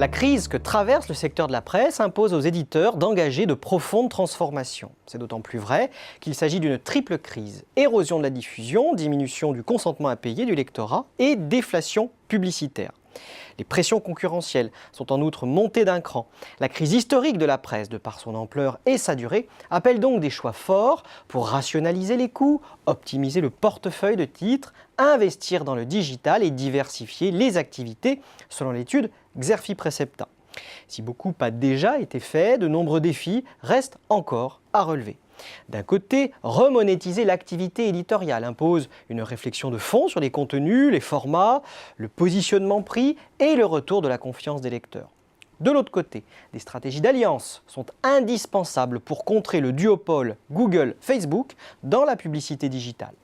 La crise que traverse le secteur de la presse impose aux éditeurs d'engager de profondes transformations. C'est d'autant plus vrai qu'il s'agit d'une triple crise: érosion de la diffusion, diminution du consentement à payer du lectorat et déflation publicitaire. Les pressions concurrentielles sont en outre montées d'un cran. La crise historique de la presse, de par son ampleur et sa durée, appelle donc des choix forts pour rationaliser les coûts, optimiser le portefeuille de titres, investir dans le digital et diversifier les activités, selon l'étude Xerfi Precepta. Si beaucoup a déjà été fait, de nombreux défis restent encore à relever. D'un côté, remonétiser l'activité éditoriale impose une réflexion de fond sur les contenus, les formats, le positionnement prix et le retour de la confiance des lecteurs. De l'autre côté, des stratégies d'alliance sont indispensables pour contrer le duopole Google-Facebook dans la publicité digitale.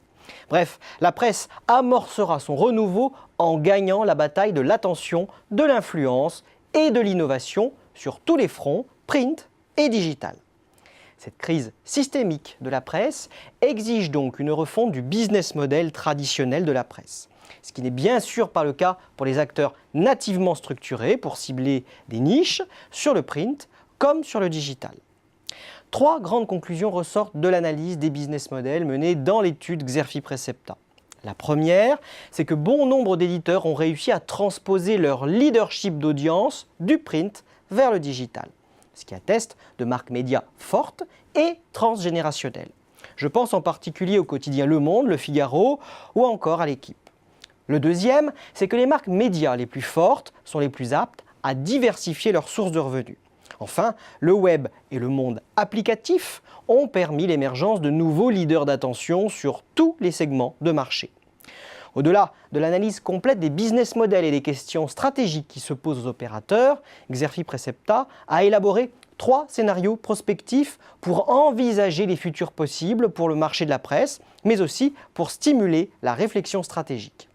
Bref, la presse amorcera son renouveau en gagnant la bataille de l'attention, de l'influence et de l'innovation sur tous les fronts, print et digital. Cette crise systémique de la presse exige donc une refonte du business model traditionnel de la presse. Ce qui n'est bien sûr pas le cas pour les acteurs nativement structurés pour cibler des niches sur le print comme sur le digital. Trois grandes conclusions ressortent de l'analyse des business models menée dans l'étude Xerfi Precepta. La première, c'est que bon nombre d'éditeurs ont réussi à transposer leur leadership d'audience du print vers le digital, ce qui atteste de marques médias fortes et transgénérationnelles. Je pense en particulier au quotidien Le Monde, Le Figaro ou encore à l'Équipe. Le deuxième, c'est que les marques médias les plus fortes sont les plus aptes à diversifier leurs sources de revenus. Enfin, le web et le monde applicatif ont permis l'émergence de nouveaux leaders d'attention sur tous les segments de marché. Au-delà de l'analyse complète des business models et des questions stratégiques qui se posent aux opérateurs, Xerfi Precepta a élaboré 3 scénarios prospectifs pour envisager les futurs possibles pour le marché de la presse, mais aussi pour stimuler la réflexion stratégique.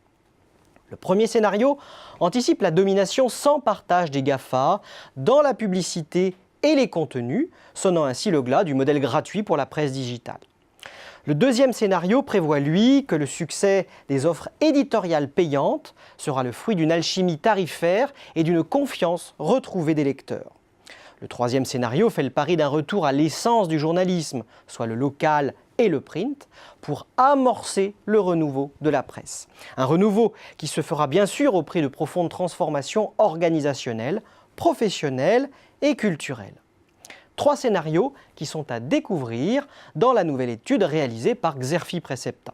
Le premier scénario anticipe la domination sans partage des GAFA dans la publicité et les contenus, sonnant ainsi le glas du modèle gratuit pour la presse digitale. Le deuxième scénario prévoit, lui, que le succès des offres éditoriales payantes sera le fruit d'une alchimie tarifaire et d'une confiance retrouvée des lecteurs. Le troisième scénario fait le pari d'un retour à l'essence du journalisme, soit le local et le print, pour amorcer le renouveau de la presse. Un renouveau qui se fera bien sûr au prix de profondes transformations organisationnelles, professionnelles et culturelles. 3 scénarios qui sont à découvrir dans la nouvelle étude réalisée par Xerfi Precepta.